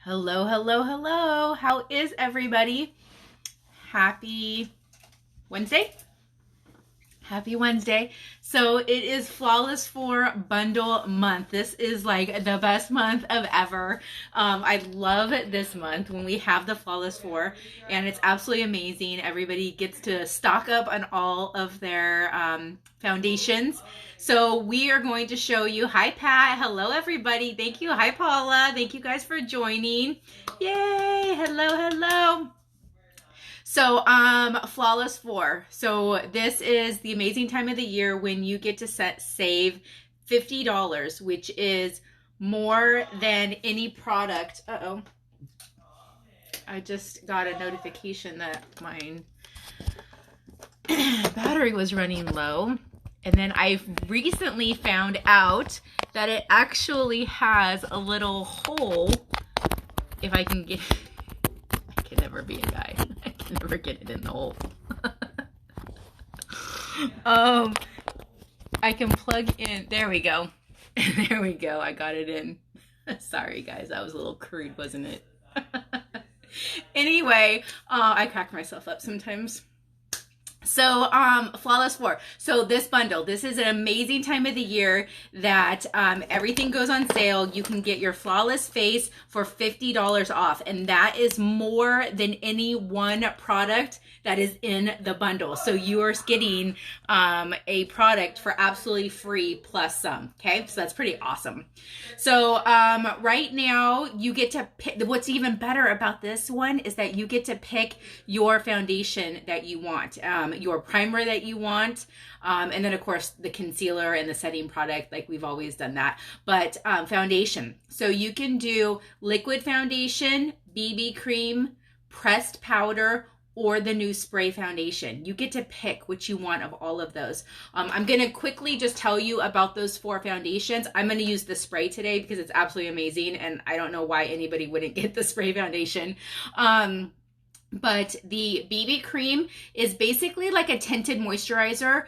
Hello, hello, hello. How is everybody? Happy Wednesday? Happy Wednesday. So it is Flawless 4 bundle month. This is like the best month of ever. I love this month when we have the Flawless 4 and it's absolutely amazing. Everybody gets to stock up on all of their foundations. So we are going to show you. Hi, Pat. Hello, everybody. Thank you. Hi, Paula. Thank you guys for joining. Yay. Hello, hello. So, Flawless 4. So this is the amazing time of the year when you get to save $50, which is more than any product. Uh-oh. I just got a notification that my battery was running low. And then I recently found out that it actually has a little hole. If I can get... I can never be a guy. I can never get it in the hole. I can plug in. There we go. There we go. I got it in. Sorry, guys. That was a little crude, wasn't it? Anyway, I crack myself up sometimes. So, Flawless 4. So this bundle, this is an amazing time of the year that everything goes on sale. You can get your Flawless face for $50 off. And that is more than any one product that is in the bundle. So you are getting a product for absolutely free plus some. Okay, so that's pretty awesome. So right now you get to pick. What's even better about this one is that you get to pick your foundation that you want, your primer that you want, and then of course the concealer and the setting product, like we've always done that. But foundation. So you can do liquid foundation, BB cream, pressed powder, or the new spray foundation. You get to pick which you want of all of those. I'm gonna quickly just tell you about those 4 foundations. I'm gonna use the spray today because it's absolutely amazing and I don't know why anybody wouldn't get the spray foundation. But the BB cream is basically like a tinted moisturizer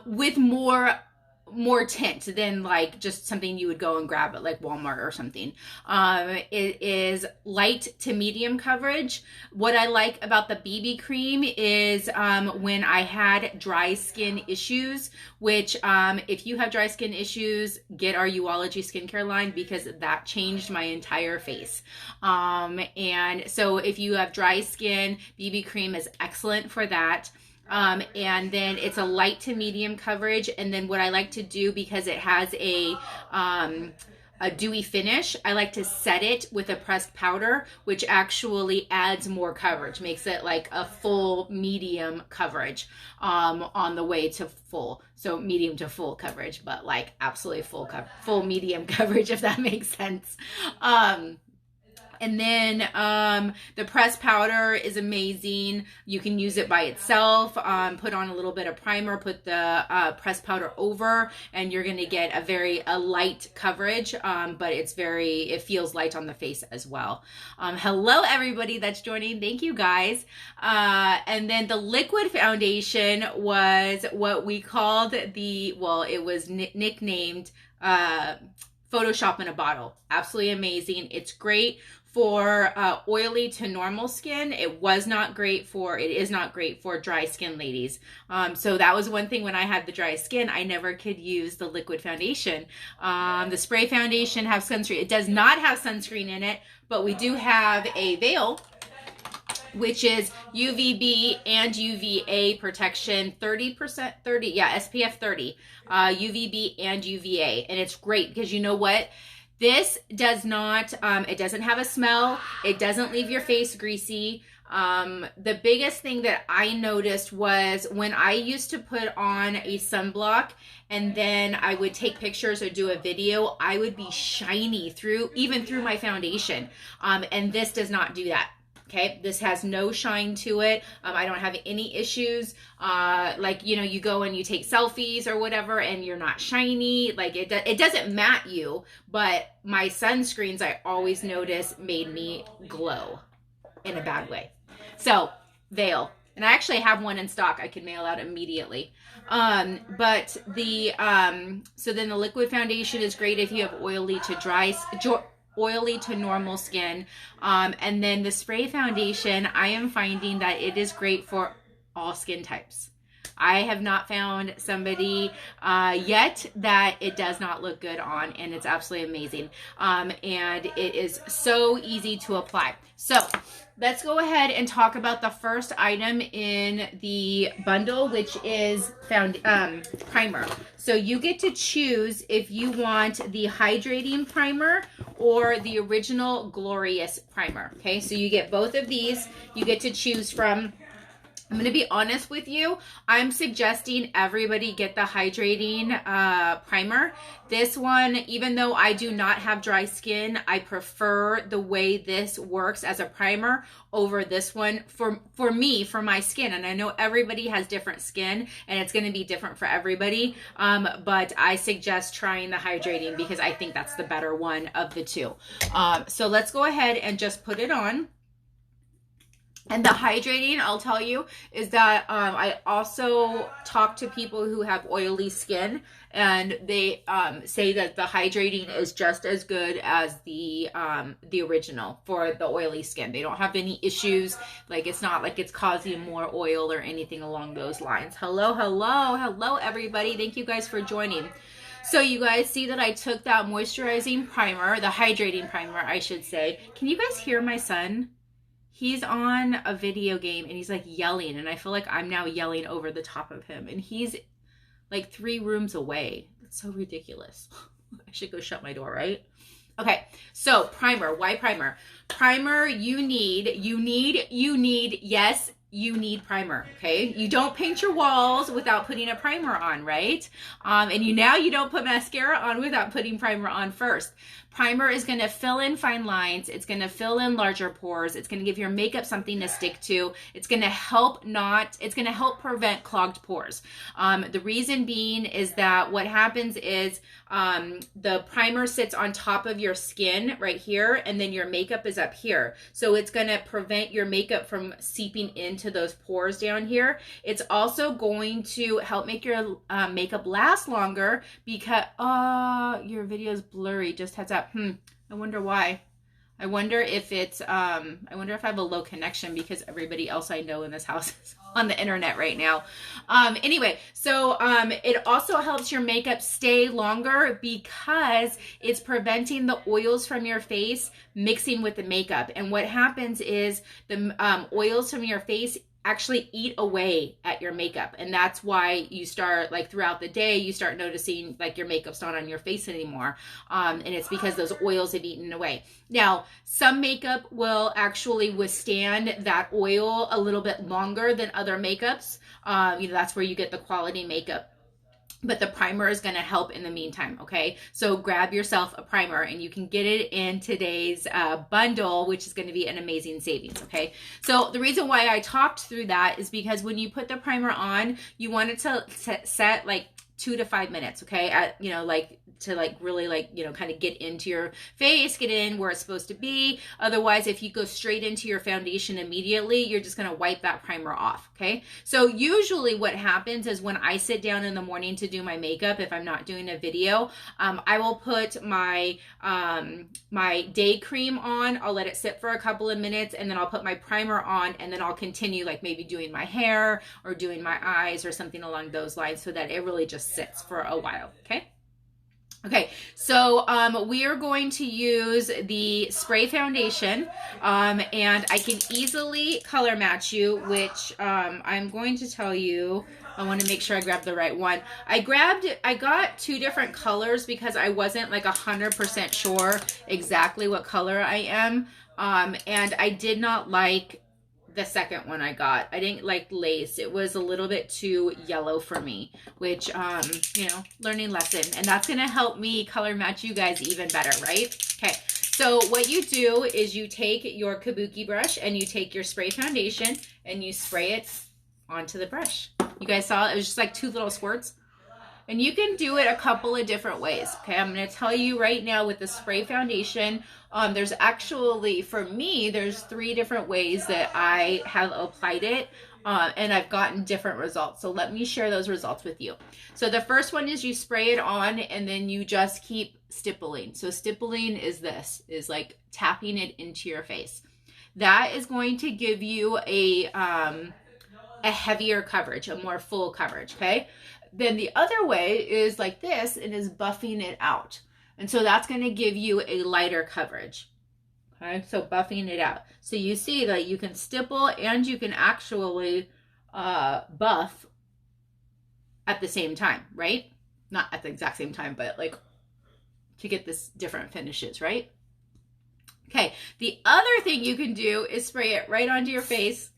with more tint than like just something you would go and grab at like Walmart or something. It is light to medium coverage. What I like about the BB cream is when I had dry skin issues, which if you have dry skin issues, get our Uology skincare line because that changed my entire face. And so if you have dry skin, BB cream is excellent for that. And then it's a light to medium coverage. And then what I like to do, because it has a dewy finish, I like to set it with a pressed powder, which actually adds more coverage, makes it like a full medium coverage on the way to full. So medium to full coverage, but like absolutely full medium coverage, if that makes sense. And then the pressed powder is amazing. You can use it by itself, put on a little bit of primer, put the pressed powder over, and you're gonna get a light coverage, but it feels light on the face as well. Hello everybody that's joining, thank you guys. And then the liquid foundation was what we called it was nicknamed Photoshop in a bottle. Absolutely amazing. It's great for oily to normal skin. It is not great for dry skin ladies. So that was one thing when I had the dry skin, I never could use the liquid foundation. The spray foundation has sunscreen. It does not have sunscreen in it, but we do have a veil, which is UVB and UVA protection, SPF 30, UVB and UVA. And it's great because you know what? This does not, it doesn't have a smell. It doesn't leave your face greasy. The biggest thing that I noticed was when I used to put on a sunblock and then I would take pictures or do a video, I would be shiny even through my foundation. And this does not do that. Okay, this has no shine to it. I don't have any issues. Like, you know, you go and you take selfies or whatever and you're not shiny. Like it doesn't matte you, but my sunscreens I always notice made me glow in a bad way. So, veil. And I actually have one in stock I can mail out immediately. So then the liquid foundation is great if you have oily to dry oily to normal skin. And then the spray foundation, I am finding that it is great for all skin types. I have not found somebody yet that it does not look good on, and it's absolutely amazing. And it is so easy to apply. So let's go ahead and talk about the first item in the bundle, which is primer. So you get to choose if you want the hydrating primer or the original Glorious primer. Okay, so you get both of these. You get to choose from. I'm going to be honest with you. I'm suggesting everybody get the hydrating primer. This one, even though I do not have dry skin, I prefer the way this works as a primer over this one for me, for my skin. And I know everybody has different skin and it's going to be different for everybody. But I suggest trying the hydrating because I think that's the better one of the two. So let's go ahead and just put it on. And the hydrating, I'll tell you, is that I also talk to people who have oily skin, and they say that the hydrating is just as good as the original for the oily skin. They don't have any issues. Like, it's not like it's causing more oil or anything along those lines. Hello, hello, hello, everybody. Thank you guys for joining. So you guys see that I took that moisturizing primer, the hydrating primer, I should say. Can you guys hear my son? He's on a video game and he's like yelling, and I feel like I'm now yelling over the top of him, and he's like 3 rooms away. It's so ridiculous. I should go shut my door, right? Okay, so primer. Why primer? Primer, you need, yes, you need primer, okay? You don't paint your walls without putting a primer on, right? And you don't put mascara on without putting primer on first. Primer is going to fill in fine lines. It's going to fill in larger pores. It's going to give your makeup something to stick to. It's going to help prevent clogged pores. The reason being is that what happens is the primer sits on top of your skin right here, and then your makeup is up here. So it's going to prevent your makeup from seeping into those pores down here. It's also going to help make your makeup last longer because, your video is blurry, just heads up. I wonder why. I wonder if it's, I wonder if I have a low connection because everybody else I know in this house is on the internet right now. Anyway, so it also helps your makeup stay longer because it's preventing the oils from your face mixing with the makeup. And what happens is the oils from your face actually eat away at your makeup, and that's why you start, like, throughout the day you start noticing like your makeup's not on your face anymore, and it's because those oils have eaten away. Now, some makeup will actually withstand that oil a little bit longer than other makeups. That's where you get the quality makeup. But the primer is going to help in the meantime, okay? So grab yourself a primer, and you can get it in today's bundle, which is going to be an amazing savings, okay? So the reason why I talked through that is because when you put the primer on, you want it to set like 2 to 5 minutes, okay? Really kind of get into your face, get in where it's supposed to be. Otherwise, if you go straight into your foundation immediately, you're just going to wipe that primer off, okay? So usually what happens is when I sit down in the morning to do my makeup, if I'm not doing a video, I will put my my day cream on. I'll let it sit for a couple of minutes, and then I'll put my primer on, and then I'll continue like maybe doing my hair or doing my eyes or something along those lines, so that it really just sits for a while, okay? Okay, so we are going to use the spray foundation, and I can easily color match you, which I'm going to tell you. I want to make sure I grab the right one. I got 2 different colors because I wasn't like 100% sure exactly what color I am, and I did not like the second one I got. I didn't like lace. It was a little bit too yellow for me, which, learning lesson. And that's going to help me color match you guys even better, right? Okay. So what you do is you take your kabuki brush and you take your spray foundation and you spray it onto the brush. You guys saw it was just like 2 little squirts. And you can do it a couple of different ways. Okay, I'm going to tell you right now with the spray foundation, there's actually, for me, there's 3 different ways that I have applied it. And I've gotten different results. So let me share those results with you. So the first one is you spray it on and then you just keep stippling. So stippling is this, is like tapping it into your face. That is going to give you a heavier coverage, a more full coverage, okay? Then the other way is like this, and is buffing it out. And so that's going to give you a lighter coverage. Okay, so buffing it out. So you see that you can stipple and you can actually buff at the same time, right? Not at the exact same time, but like to get this different finishes, right? Okay, the other thing you can do is spray it right onto your face,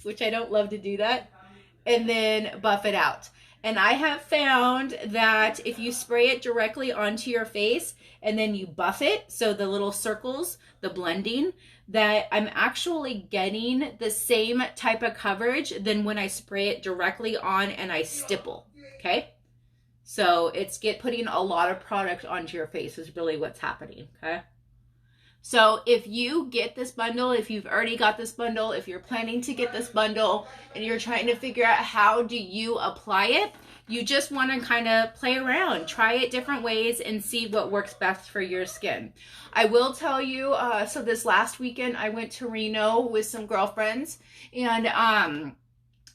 which I don't love to do that, and then buff it out. And I have found that if you spray it directly onto your face and then you buff it, so the little circles, the blending, that I'm actually getting the same type of coverage than when I spray it directly on and I stipple, okay? So it's putting a lot of product onto your face is really what's happening, okay? So if you get this bundle, if you've already got this bundle, if you're planning to get this bundle and you're trying to figure out how do you apply it, you just want to kind of play around, try it different ways and see what works best for your skin. I will tell you, so this last weekend I went to Reno with some girlfriends, and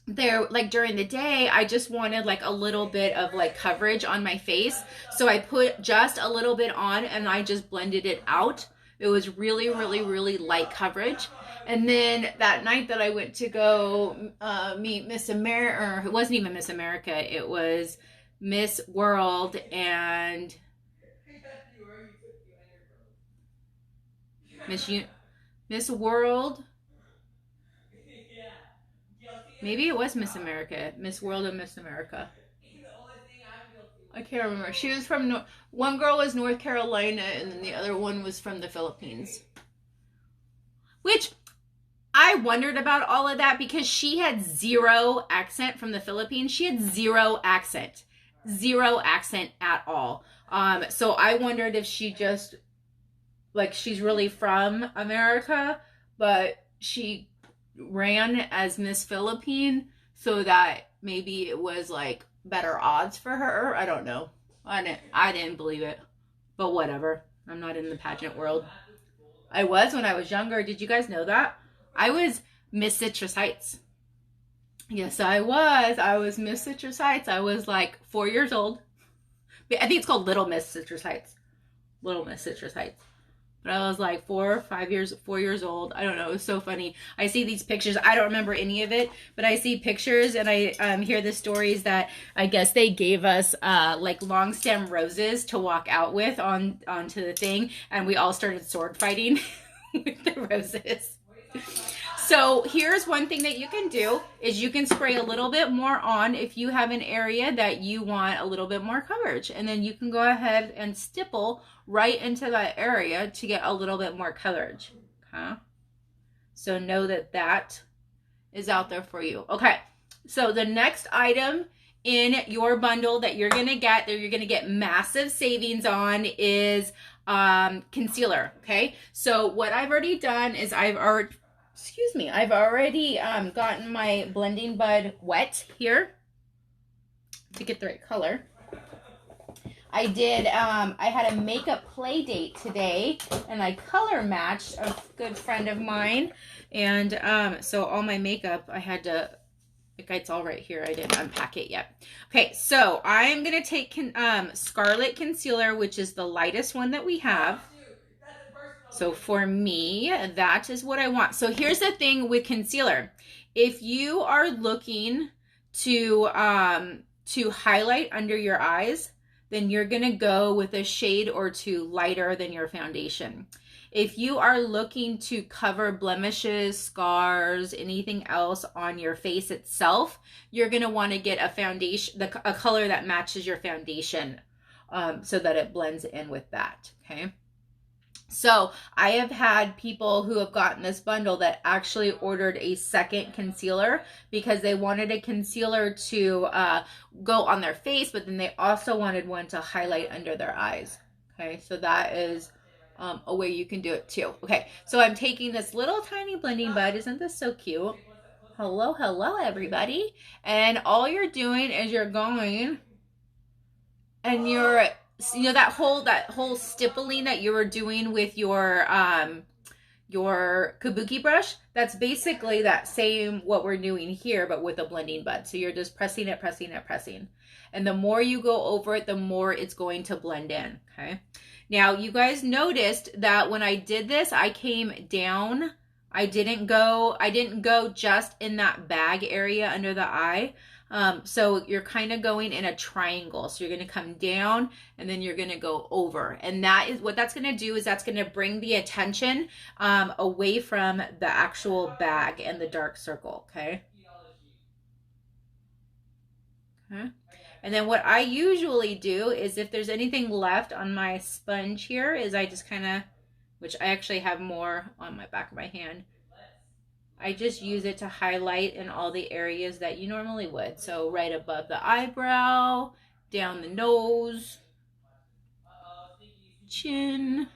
there, like during the day, I just wanted like a little bit of like coverage on my face. So I put just a little bit on and I just blended it out. It was really, really, really light coverage. And then that night that I went to go meet Miss America, or it wasn't even Miss America, it was Miss World and Miss World. Maybe it was Miss America, Miss World and Miss America. I can't remember. She was from, one girl was North Carolina and then the other one was from the Philippines. Which I wondered about all of that because she had zero accent from the Philippines. She had zero accent at all. So I wondered if she just, like, she's really from America, but she ran as Miss Philippine so that maybe it was like better odds for her. I don't know. I didn't believe it, but whatever. I'm not in the pageant world. I was when I was younger. Did you guys know that? I was Miss Citrus Heights. Yes, I was. I was Miss Citrus Heights. I was like 4 years old. I think it's called Little Miss Citrus Heights. Little Miss Citrus Heights. But I was like 4 years old. I don't know. It was so funny. I see these pictures. I don't remember any of it, but I see pictures and I hear the stories that I guess they gave us like long stem roses to walk out with onto the thing, and we all started sword fighting with the roses. So here's one thing that you can do is you can spray a little bit more on if you have an area that you want a little bit more coverage, and then you can go ahead and stipple right into that area to get a little bit more coverage. Okay, so know that that is out there for you. Okay, so the next item in your bundle that you're gonna get massive savings on is concealer. Okay, so what I've already done is I've already gotten my blending bud wet here to get the right color. I did, I had a makeup play date today and I color matched a good friend of mine. And so all my makeup, I had to, like, it's all right here. I didn't unpack it yet. Okay, so I'm going to take Scarlet Concealer, which is the lightest one that we have. So for me, that is what I want. So here's the thing with concealer. If you are looking to highlight under your eyes, then you're gonna go with a shade or two lighter than your foundation. If you are looking to cover blemishes, scars, anything else on your face itself, you're gonna wanna get a foundation, a color that matches your foundation so that it blends in with that, okay? So I have had people who have gotten this bundle that actually ordered a second concealer because they wanted a concealer to go on their face, but then they also wanted one to highlight under their eyes. Okay, so that is a way you can do it too. Okay, so I'm taking this little tiny blending bud. Isn't this so cute? Hello, hello, everybody. And all you're doing is you're going and you're, you know, that whole stippling that you were doing with your kabuki brush, that's basically that same what we're doing here, but with a blending bud. So you're just pressing it, pressing it, pressing. And the more you go over it, the more it's going to blend in, okay? Now, you guys noticed that when I did this, I came down. I didn't go just in that bag area under the eye. So you're kind of going in a triangle. So you're going to come down and then you're going to go over. And that is what that's going to do, is that's going to bring the attention away from the actual bag and the dark circle. Okay. Okay. And then what I usually do is, if there's anything left on my sponge here, is I just kind of, which I actually have more on my back of my hand, I just use it to highlight in all the areas that you normally would. So right above the eyebrow, down the nose, chin,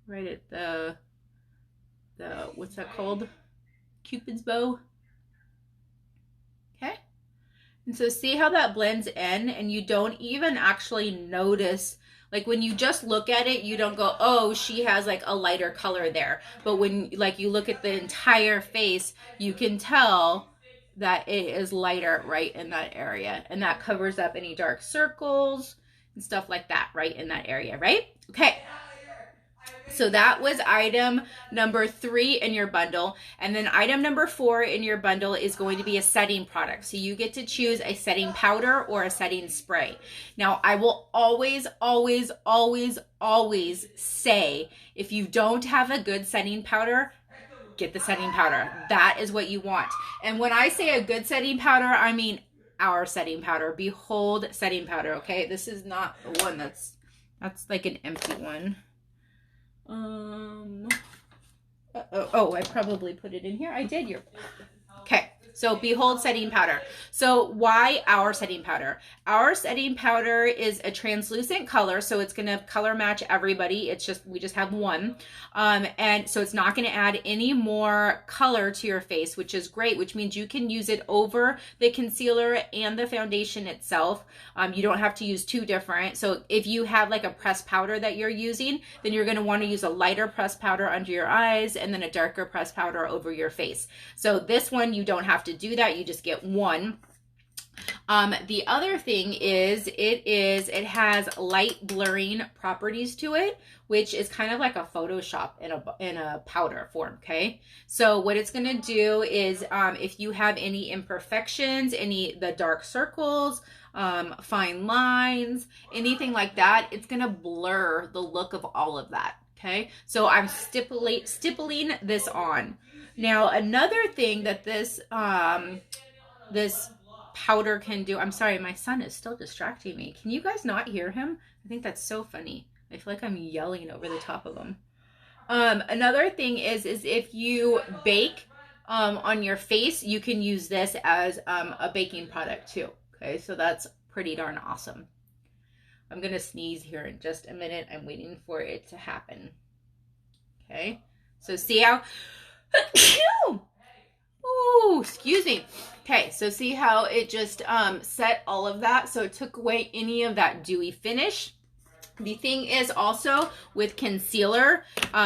right at the what's that called? Cupid's bow. Okay. And so see how that blends in, and you don't even actually notice, like when you just look at it, you don't go, oh, she has like a lighter color there. But when like you look at the entire face, you can tell that it is lighter right in that area. And that covers up any dark circles and stuff like that right in that area, right? Okay. So that was item number 3 in your bundle. And then item number 4 in your bundle is going to be a setting product. So you get to choose a setting powder or a setting spray. Now, I will always, always, always, always say, if you don't have a good setting powder, get the setting powder. That is what you want. And when I say a good setting powder, I mean our setting powder. Behold setting powder, okay? This is not the one that's like an empty one. Oh, I probably put it in here. I did. Okay. So Behold setting powder. So why our setting powder? Our setting powder is a translucent color, so it's going to color match everybody. It's just, we just have one. And so it's not going to add any more color to your face, which is great, which means you can use it over the concealer and the foundation itself. You don't have to use 2 different. So if you have like a pressed powder that you're using, then you're going to want to use a lighter pressed powder under your eyes and then a darker pressed powder over your face. So this one, you don't have to do that. You just get one. The other thing is it has light blurring properties to it, which is kind of like a Photoshop in a powder form. Okay. So what it's going to do is, if you have any imperfections, the dark circles, fine lines, anything like that, it's going to blur the look of all of that. Okay. So I'm stippling this on. Now, another thing that this powder can do, I'm sorry, my son is still distracting me. Can you guys not hear him? I think that's so funny. I feel like I'm yelling over the top of him. Another thing is if you bake on your face, you can use this as a baking product too. Okay, so that's pretty darn awesome. I'm gonna sneeze here in just a minute. I'm waiting for it to happen. Okay, so see how oh, excuse me. Okay, so see how it just set all of that, so it took away any of that dewy finish. The thing is also with concealer,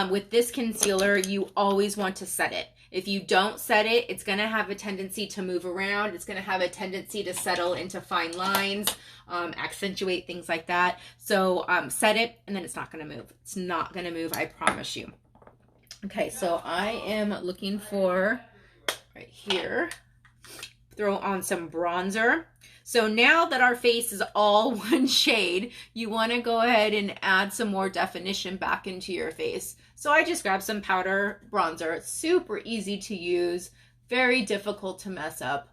with this concealer, you always want to set it. If you don't set it, it's going to have a tendency to move around. It's going to have a tendency to settle into fine lines, accentuate things like that. So set it, and then it's not going to move. It's not going to move, I promise you. Okay, so I am looking for, right here, throw on some bronzer. So now that our face is all one shade, you want to go ahead and add some more definition back into your face. So I just grabbed some powder bronzer. It's super easy to use, very difficult to mess up.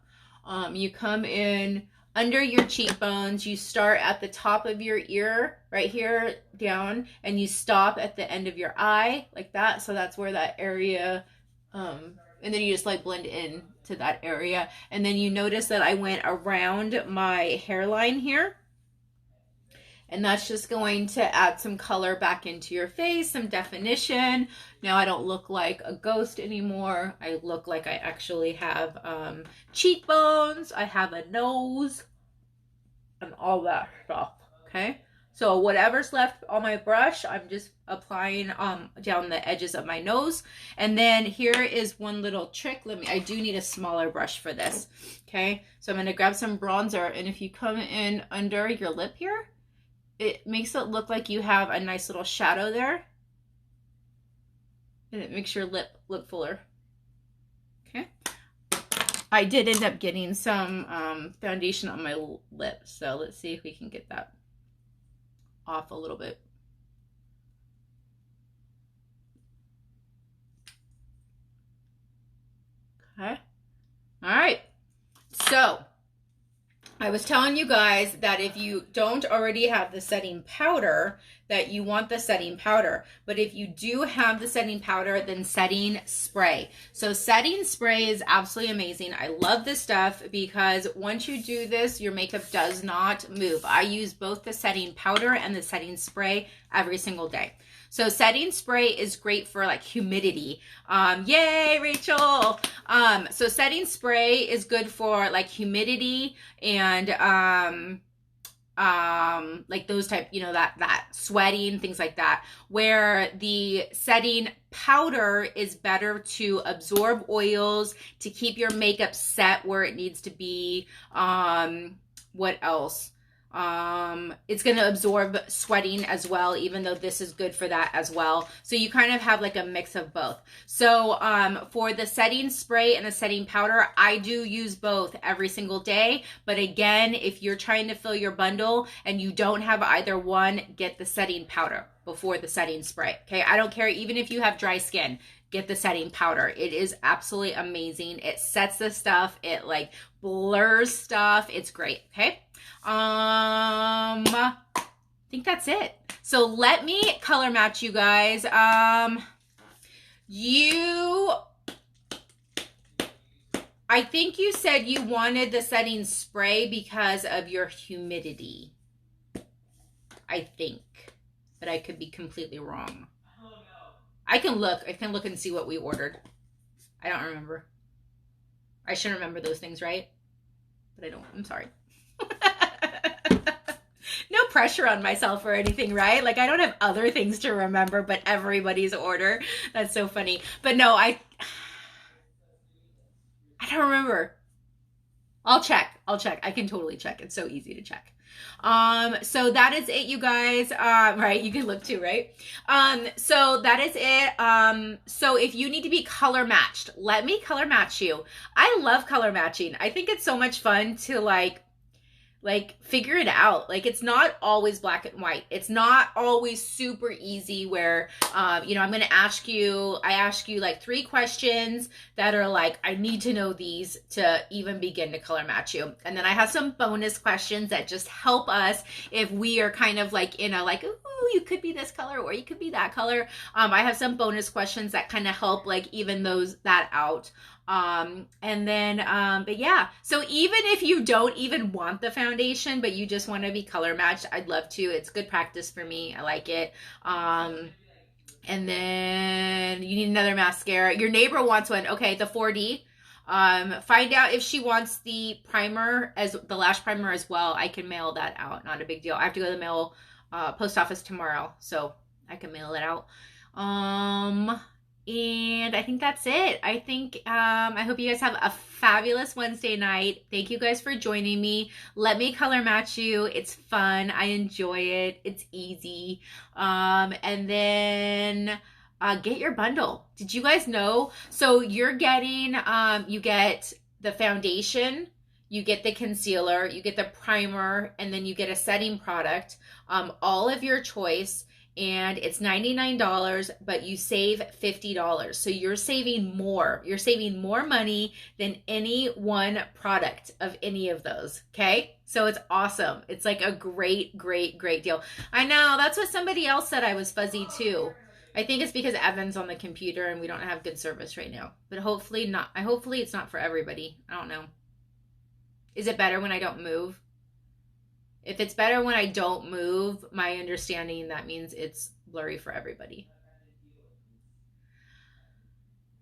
You come in under your cheekbones, you start at the top of your ear, right here down, and you stop at the end of your eye, like that. So that's where that area, and then you just like blend in to that area. And then you notice that I went around my hairline here. And that's just going to add some color back into your face, some definition. Now I don't look like a ghost anymore. I look like I actually have cheekbones. I have a nose and all that stuff, okay? So whatever's left on my brush, I'm just applying down the edges of my nose. And then here is one little trick. I do need a smaller brush for this, okay? So I'm gonna grab some bronzer, and if you come in under your lip here, it makes it look like you have a nice little shadow there. And it makes your lip look fuller, okay? I did end up getting some foundation on my lips, so let's see if we can get that off a little bit. Okay. All right. So I was telling you guys that if you don't already have the setting powder, that you want the setting powder. But if you do have the setting powder, then setting spray. So setting spray is absolutely amazing. I love this stuff because once you do this, your makeup does not move. I use both the setting powder and the setting spray every single day. So setting spray is great for like humidity. Yay, Rachel. So setting spray is good for like humidity and like those type, you know, that sweating, things like that, where the setting powder is better to absorb oils, to keep your makeup set where it needs to be. What else? It's going to absorb sweating as well, even though this is good for that as well. So you kind of have like a mix of both. So for the setting spray and the setting powder, I do use both every single day. But again, if you're trying to fill your bundle and you don't have either one, get the setting powder before the setting spray. Okay, I don't care, even if you have dry skin, get the setting powder. It is absolutely amazing. It sets the stuff, it like blurs stuff. It's great. Okay. I think that's it. So let me color match you guys. I think you said you wanted the setting spray because of your humidity. I think, but I could be completely wrong. I can look and see what we ordered. I don't remember. I should remember those things, right? But I don't. I'm sorry. No pressure on myself or anything, right? Like I don't have other things to remember but everybody's order. That's so funny. But no, I don't remember. I'll check. I can totally check. It's so easy to check. So that is it, you guys. Right, you can look too, right? So that is it. So if you need to be color matched, let me color match you. I love color matching. I think it's so much fun to like figure it out. Like it's not always black and white. It's not always super easy where, you know, I ask you like 3 questions that are like, I need to know these to even begin to color match you. And then I have some bonus questions that just help us if we are kind of like in a like, ooh, you could be this color or you could be that color. I have some bonus questions that kind of help like even that out. And then, but yeah, so even if you don't even want the foundation, but you just want to be color matched, I'd love to. It's good practice for me. I like it. And then you need another mascara. Your neighbor wants one. Okay. The 4D. Find out if she wants the primer as the lash primer as well. I can mail that out. Not a big deal. I have to go to the mail, post office tomorrow, so I can mail it out. And I think that's it. I think, I hope you guys have a fabulous Wednesday night. Thank you guys for joining me. Let me color match you. It's fun. I enjoy it. It's easy. And then, get your bundle. Did you guys know? So you're getting, you get the foundation, you get the concealer, you get the primer, and then you get a setting product, all of your choice. And it's $99, but you save $50. So you're saving more. You're saving more money than any one product of any of those. Okay. So it's awesome. It's like a great, great, great deal. I know that's what somebody else said. I was fuzzy too. I think it's because Evan's on the computer and we don't have good service right now, but hopefully not. Hopefully it's not for everybody. I don't know. Is it better when I don't move? If it's better when I don't move, my understanding, that means it's blurry for everybody.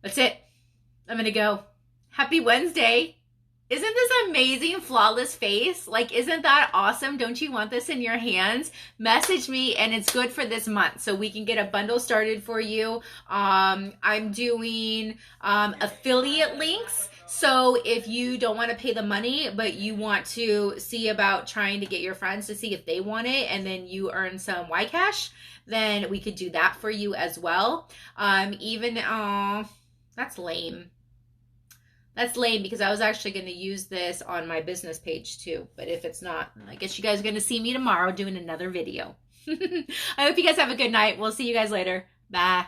That's it. I'm going to go. Happy Wednesday. Isn't this amazing, flawless face? Like, isn't that awesome? Don't you want this in your hands? Message me, and it's good for this month, so we can get a bundle started for you. I'm doing affiliate links. So if you don't want to pay the money, but you want to see about trying to get your friends to see if they want it, and then you earn some YCash, then we could do that for you as well. That's lame. That's lame because I was actually going to use this on my business page too. But if it's not, I guess you guys are going to see me tomorrow doing another video. I hope you guys have a good night. We'll see you guys later. Bye.